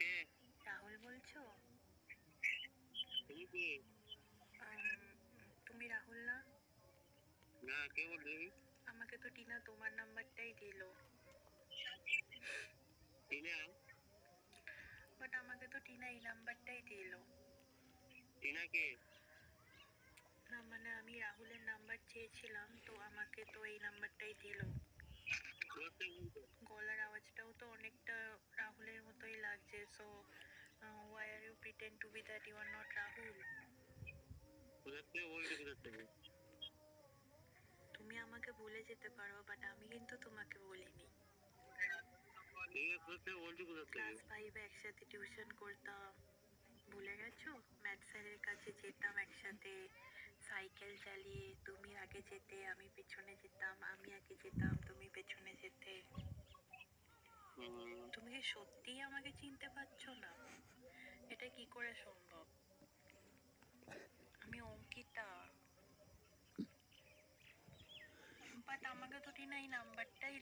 কে? রাহুল বলছো? তুমি কে? তুমি রাহুল না? না, কে বলছো? আমাকে তো টিনা তোমার নাম্বারটাই দিল। টিনা? বাট আমাকে তো টিনা এই নাম্বারটাই দিল। টিনা কে? না মানে আমি রাহুলের নাম্বার চেয়েছিলাম, তো আমাকে তো এই নাম্বারটাই দিল। গলার আওয়াজটাও তো অনেকটা রাহুলের মতোই লাগছে। So why are you pretend to be that you are not Rahul? তুমি আমাকে ভুলে যেতে পারো, বাট আমি কিন্তু তোমাকে বলিনি। ক্লাস 5 একসাথে টিউশন করতাম, ভুলে গেছো? ম্যাথ স্যারের কাছে যেতাম একসাথে সাইকেল চালিয়ে। তুমি আগে যেতে, আমি পেছনে যেতাম, আমি আগে যেতাম, তুমি পেছনে যেতে। তুমি কি সত্যিই আমাকে চিনতে পারছো না? এটা কি করে সম্ভব? আমি অঙ্কিতা। বাট আমাকে তো টিনা এই নাম্বারটাই